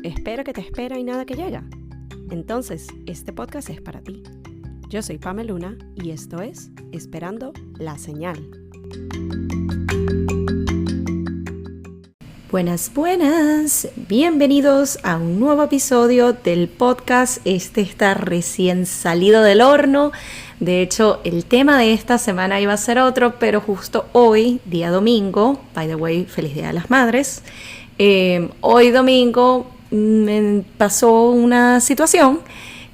Espera que te espera y nada que llega. Entonces, este podcast es para ti. Yo soy Pamela Luna y esto es Esperando la Señal. Buenas, bienvenidos a un nuevo episodio del podcast. Este está recién salido del horno. De hecho, el tema de esta semana iba a ser otro, pero justo hoy, día domingo, by the way, feliz Día de las Madres, hoy domingo me pasó una situación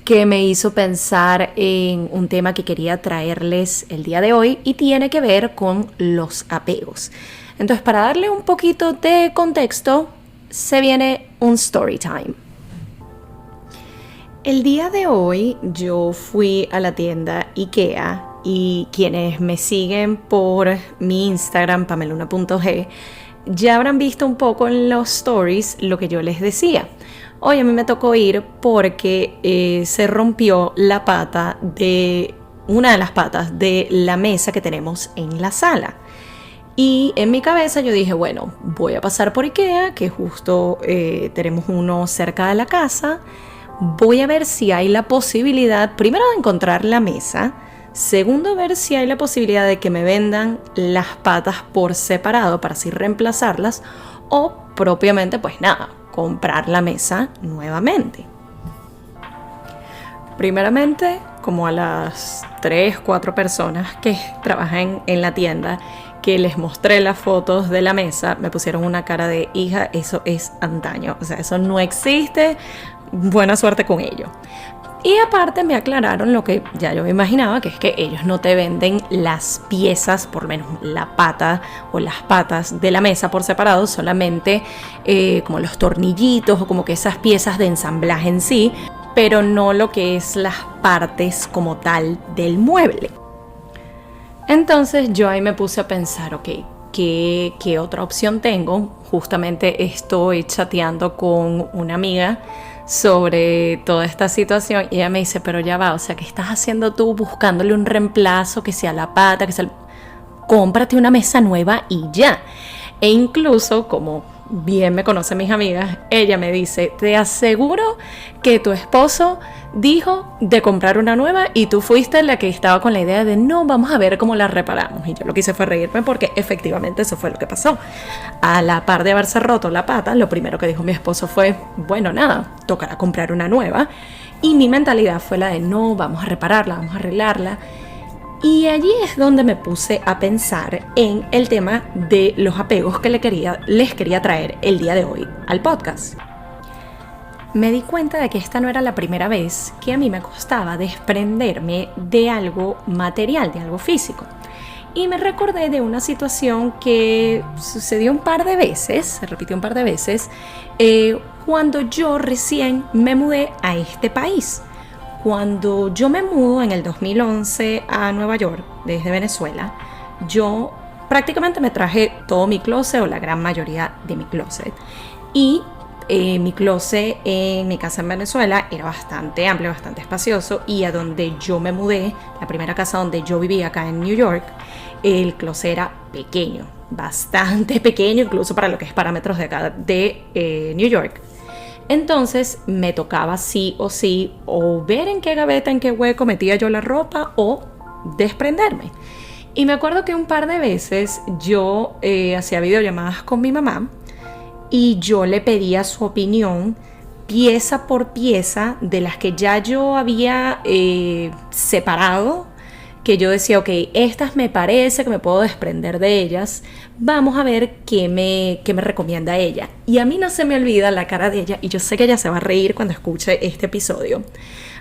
que me hizo pensar en un tema que quería traerles el día de hoy y tiene que ver con los apegos. Entonces, para darle un poquito de contexto, se viene un story time. El día de hoy yo fui a la tienda IKEA y quienes me siguen por mi Instagram, pameluna.g, ya habrán visto un poco en los stories lo que yo les decía. Hoy a mí me tocó ir porque se rompió la pata de una de las patas de la mesa que tenemos en la sala. Y en mi cabeza yo dije, bueno, voy a pasar por IKEA, que justo tenemos uno cerca de la casa. Voy a ver si hay la posibilidad, primero, de encontrar la mesa. Segundo, ver si hay la posibilidad de que me vendan las patas por separado para así reemplazarlas. O propiamente, pues nada, comprar la mesa nuevamente. Primeramente, como a las 3-4 personas que trabajan en la tienda, que les mostré las fotos de la mesa, me pusieron una cara de hija, eso es antaño, o sea, eso no existe, buena suerte con ello. Y aparte me aclararon lo que ya yo me imaginaba, que es que ellos no te venden las piezas, por lo menos la pata o las patas de la mesa por separado, solamente como los tornillitos o como que esas piezas de ensamblaje en sí, pero no lo que es las partes como tal del mueble. Entonces yo ahí me puse a pensar, ok, ¿qué otra opción tengo? Justamente estoy chateando con una amiga sobre toda esta situación y ella me dice, pero ya va, o sea, ¿qué estás haciendo tú buscándole un reemplazo que sea la pata, que sea cómprate una mesa nueva y ya? E incluso, como bien me conocen mis amigas, ella me dice, te aseguro que tu esposo dijo de comprar una nueva y tú fuiste la que estaba con la idea de no, vamos a ver cómo la reparamos. Y yo lo que hice fue reírme porque efectivamente eso fue lo que pasó. A la par de haberse roto la pata, lo primero que dijo mi esposo fue, bueno, nada, tocará comprar una nueva. Y mi mentalidad fue la de no, vamos a repararla, vamos a arreglarla. Y allí es donde me puse a pensar en el tema de los apegos que les quería traer el día de hoy al podcast. Me di cuenta de que esta no era la primera vez que a mí me costaba desprenderme de algo material, de algo físico. Y me recordé de una situación que sucedió un par de veces, se repitió un par de veces, cuando yo recién me mudé a este país. Cuando yo me mudo en el 2011 a Nueva York, desde Venezuela, yo prácticamente me traje todo mi closet o la gran mayoría de mi closet. Y mi closet en mi casa en Venezuela era bastante amplio, bastante espacioso, y a donde yo me mudé, la primera casa donde yo vivía acá en New York, el closet era pequeño, bastante pequeño, incluso para lo que es parámetros de acá de New York. Entonces me tocaba sí o ver en qué gaveta, en qué hueco metía yo la ropa o desprenderme. Y me acuerdo que un par de veces yo hacía videollamadas con mi mamá y yo le pedía su opinión pieza por pieza de las que ya yo había separado, que yo decía, ok, estas me parece que me puedo desprender de ellas, vamos a ver qué me recomienda ella. Y a mí no se me olvida la cara de ella, y yo sé que ella se va a reír cuando escuche este episodio.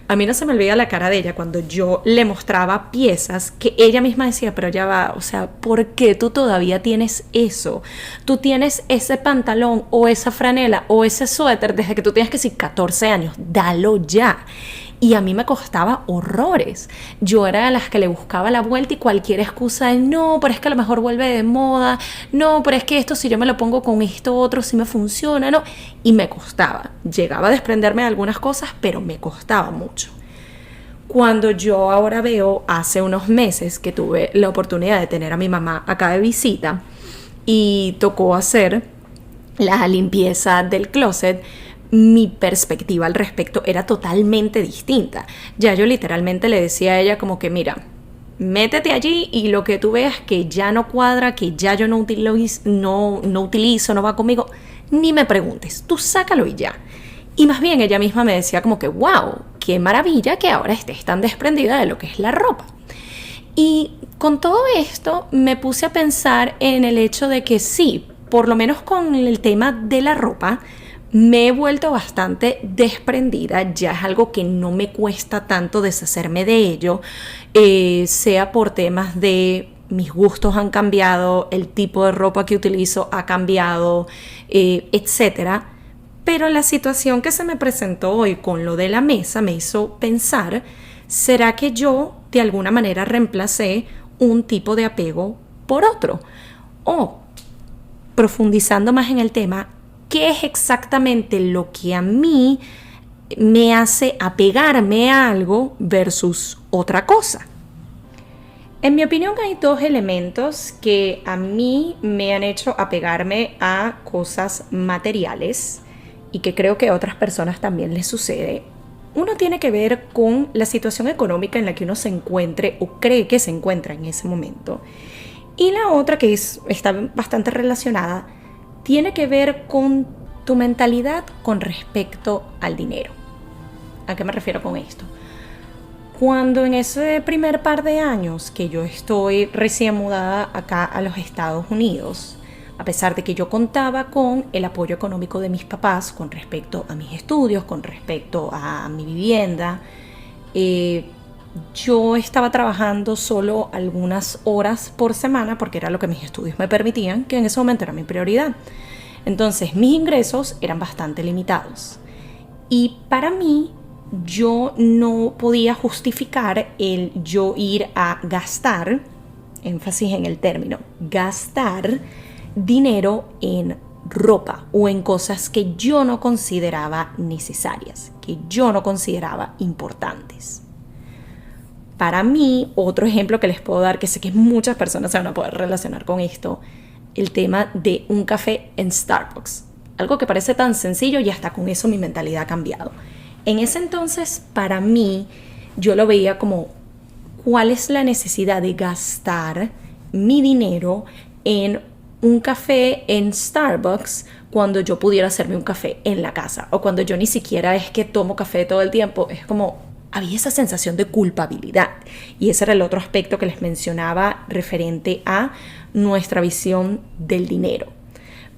A mí no se me olvida la cara de ella cuando yo le mostraba piezas que ella misma decía, pero ya va, o sea, ¿por qué tú todavía tienes eso? Tú tienes ese pantalón o esa franela o ese suéter desde que tú tienes que decir 14 años, dalo ya. Y a mí me costaba horrores. Yo era de las que le buscaba la vuelta y cualquier excusa de no, pero es que a lo mejor vuelve de moda, no, pero es que esto si yo me lo pongo con esto otro sí me funciona, no. Y me costaba. Llegaba a desprenderme de algunas cosas, pero me costaba mucho. Cuando yo ahora veo, hace unos meses que tuve la oportunidad de tener a mi mamá acá de visita y tocó hacer la limpieza del closet, mi perspectiva al respecto era totalmente distinta. Ya yo literalmente le decía a ella como que mira, métete allí y lo que tú veas que ya no cuadra, que ya yo no utilizo, no va conmigo, ni me preguntes, tú sácalo y ya. Y más bien ella misma me decía como que wow, qué maravilla que ahora estés tan desprendida de lo que es la ropa. Y con todo esto me puse a pensar en el hecho de que sí, por lo menos con el tema de la ropa, me he vuelto bastante desprendida, ya es algo que no me cuesta tanto deshacerme de ello, sea por temas de mis gustos han cambiado, el tipo de ropa que utilizo ha cambiado, etcétera. Pero la situación que se me presentó hoy con lo de la mesa me hizo pensar, ¿será que yo de alguna manera reemplacé un tipo de apego por otro? O, profundizando más en el tema, ¿qué es exactamente lo que a mí me hace apegarme a algo versus otra cosa? En mi opinión hay dos elementos que a mí me han hecho apegarme a cosas materiales y que creo que a otras personas también les sucede. Uno tiene que ver con la situación económica en la que uno se encuentre o cree que se encuentra en ese momento. Y la otra, que está bastante relacionada, tiene que ver con tu mentalidad con respecto al dinero. ¿A qué me refiero con esto? Cuando en ese primer par de años que yo estoy recién mudada acá a los Estados Unidos, a pesar de que yo contaba con el apoyo económico de mis papás con respecto a mis estudios, con respecto a mi vivienda, yo estaba trabajando solo algunas horas por semana porque era lo que mis estudios me permitían, que en ese momento era mi prioridad. Entonces mis ingresos eran bastante limitados. Y para mí, yo no podía justificar el yo ir a gastar, énfasis en el término, gastar dinero en ropa o en cosas que yo no consideraba necesarias, que yo no consideraba importantes. Para mí, otro ejemplo que les puedo dar, que sé que muchas personas se van a poder relacionar con esto, el tema de un café en Starbucks. Algo que parece tan sencillo y hasta con eso mi mentalidad ha cambiado. En ese entonces, para mí, yo lo veía como cuál es la necesidad de gastar mi dinero en un café en Starbucks cuando yo pudiera hacerme un café en la casa, o cuando yo ni siquiera es que tomo café todo el tiempo. Es como había esa sensación de culpabilidad, y ese era el otro aspecto que les mencionaba referente a nuestra visión del dinero.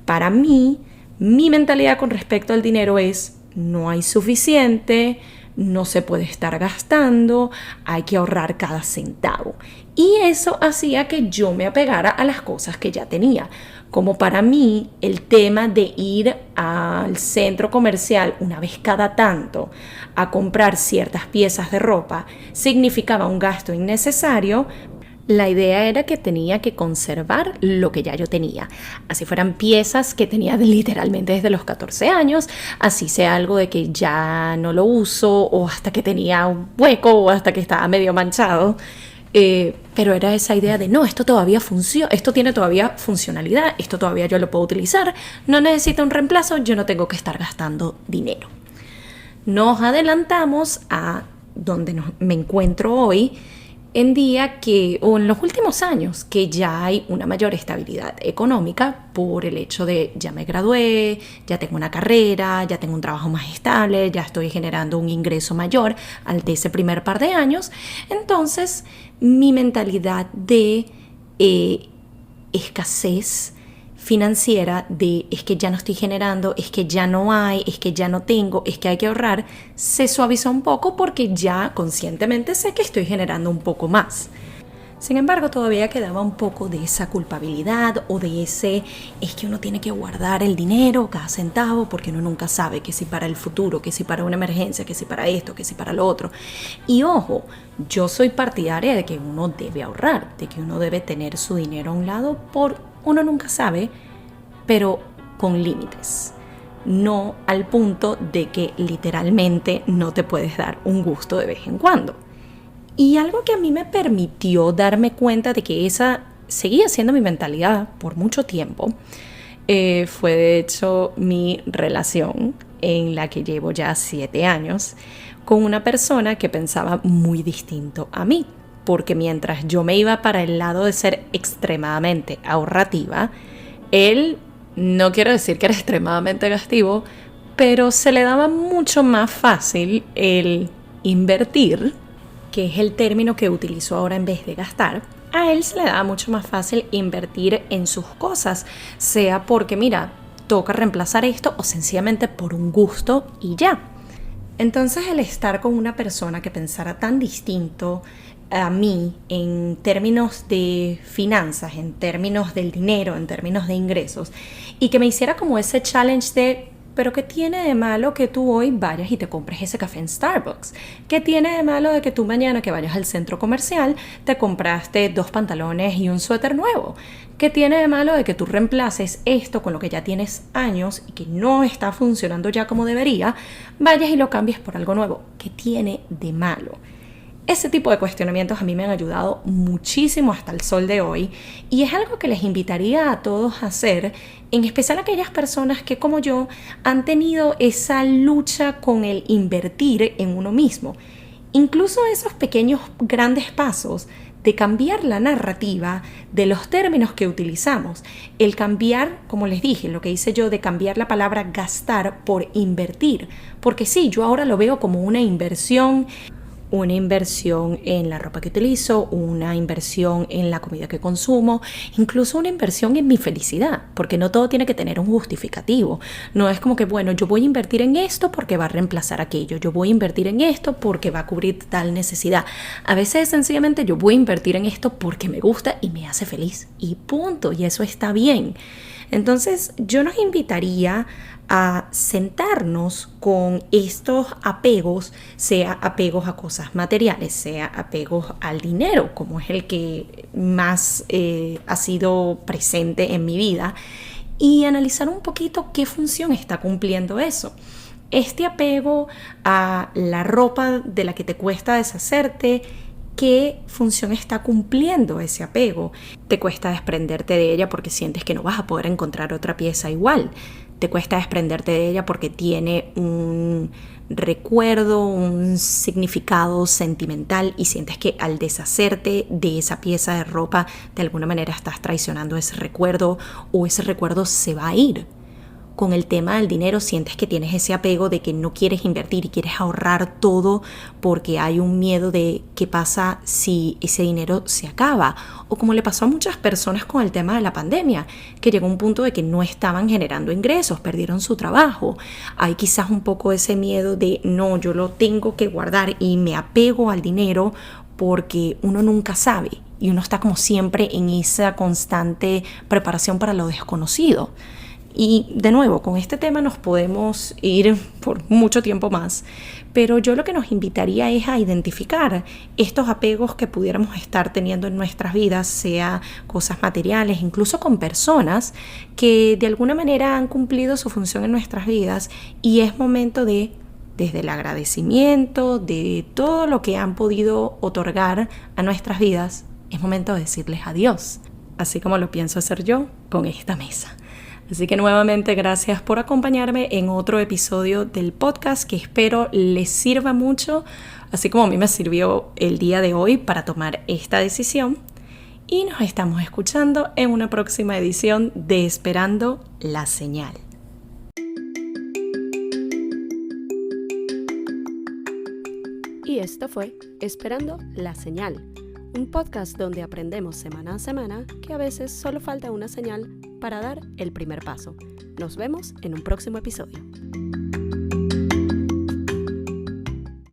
Para mí, mi mentalidad con respecto al dinero es no hay suficiente, no se puede estar gastando, hay que ahorrar cada centavo. Y eso hacía que yo me apegara a las cosas que ya tenía. Como para mí el tema de ir al centro comercial una vez cada tanto a comprar ciertas piezas de ropa significaba un gasto innecesario, la idea era que tenía que conservar lo que ya yo tenía. Así fueran piezas que tenía literalmente desde los 14 años, así sea algo de que ya no lo uso o hasta que tenía un hueco o hasta que estaba medio manchado. Pero era esa idea de no, esto todavía funciona, esto tiene todavía funcionalidad, esto todavía yo lo puedo utilizar, no necesita un reemplazo, yo no tengo que estar gastando dinero. Nos adelantamos a donde me encuentro hoy, en día que, o en los últimos años, que ya hay una mayor estabilidad económica por el hecho de ya me gradué, ya tengo una carrera, ya tengo un trabajo más estable, ya estoy generando un ingreso mayor al de ese primer par de años. Entonces, mi mentalidad de escasez financiera, de es que ya no estoy generando, es que ya no hay, es que ya no tengo, es que hay que ahorrar, se suavizó un poco porque ya conscientemente sé que estoy generando un poco más. Sin embargo, todavía quedaba un poco de esa culpabilidad o de ese, es que uno tiene que guardar el dinero, cada centavo, porque uno nunca sabe que si para el futuro, que si para una emergencia, que si para esto, que si para lo otro. Y ojo, yo soy partidaria de que uno debe ahorrar, de que uno debe tener su dinero a un lado por uno nunca sabe, pero con límites. No al punto de que literalmente no te puedes dar un gusto de vez en cuando. Y algo que a mí me permitió darme cuenta de que esa seguía siendo mi mentalidad por mucho tiempo, fue de hecho mi relación en la que llevo ya 7 años con una persona que pensaba muy distinto a mí, porque mientras yo me iba para el lado de ser extremadamente ahorrativa, él, no quiero decir que era extremadamente gastativo, pero se le daba mucho más fácil el invertir, que es el término que utilizo ahora en vez de gastar. A él se le daba mucho más fácil invertir en sus cosas, sea porque, mira, toca reemplazar esto o sencillamente por un gusto y ya. Entonces el estar con una persona que pensara tan distinto a mí en términos de finanzas, en términos del dinero, en términos de ingresos, y que me hiciera como ese challenge de, pero ¿qué tiene de malo que tú hoy vayas y te compres ese café en Starbucks? ¿Qué tiene de malo de que tú mañana que vayas al centro comercial te compraste 2 pantalones y un suéter nuevo? ¿Qué tiene de malo de que tú reemplaces esto con lo que ya tienes años y que no está funcionando ya como debería, vayas y lo cambies por algo nuevo? ¿Qué tiene de malo? Ese tipo de cuestionamientos a mí me han ayudado muchísimo hasta el sol de hoy y es algo que les invitaría a todos a hacer, en especial a aquellas personas que como yo han tenido esa lucha con el invertir en uno mismo. Incluso esos pequeños grandes pasos de cambiar la narrativa de los términos que utilizamos, el cambiar, como les dije, lo que hice yo de cambiar la palabra gastar por invertir, porque sí, yo ahora lo veo como una inversión en la ropa que utilizo, una inversión en la comida que consumo, incluso una inversión en mi felicidad, porque no todo tiene que tener un justificativo. No es como que, bueno, yo voy a invertir en esto porque va a reemplazar aquello, yo voy a invertir en esto porque va a cubrir tal necesidad. A veces sencillamente yo voy a invertir en esto porque me gusta y me hace feliz y punto, y eso está bien. Entonces yo nos invitaría a sentarnos con estos apegos, sea apegos a cosas materiales, sea apegos al dinero, como es el que más ha sido presente en mi vida, y analizar un poquito qué función está cumpliendo eso. Este apego a la ropa de la que te cuesta deshacerte, ¿qué función está cumpliendo ese apego? Te cuesta desprenderte de ella porque sientes que no vas a poder encontrar otra pieza igual. Te cuesta desprenderte de ella porque tiene un recuerdo, un significado sentimental y sientes que al deshacerte de esa pieza de ropa de alguna manera estás traicionando ese recuerdo o ese recuerdo se va a ir. Con el tema del dinero sientes que tienes ese apego de que no quieres invertir y quieres ahorrar todo porque hay un miedo de qué pasa si ese dinero se acaba, o como le pasó a muchas personas con el tema de la pandemia, que llegó un punto de que no estaban generando ingresos, perdieron su trabajo. Hay quizás un poco ese miedo de no, yo lo tengo que guardar y me apego al dinero porque uno nunca sabe y uno está como siempre en esa constante preparación para lo desconocido. Y de nuevo, con este tema nos podemos ir por mucho tiempo más, pero yo lo que nos invitaría es a identificar estos apegos que pudiéramos estar teniendo en nuestras vidas, sea cosas materiales, incluso con personas que de alguna manera han cumplido su función en nuestras vidas, y es momento de, desde el agradecimiento, de todo lo que han podido otorgar a nuestras vidas, es momento de decirles adiós, así como lo pienso hacer yo con esta mesa. Así que nuevamente gracias por acompañarme en otro episodio del podcast que espero les sirva mucho, así como a mí me sirvió el día de hoy para tomar esta decisión. Y nos estamos escuchando en una próxima edición de Esperando la Señal. Y esto fue Esperando la Señal, un podcast donde aprendemos semana a semana que a veces solo falta una señal para dar el primer paso. Nos vemos en un próximo episodio.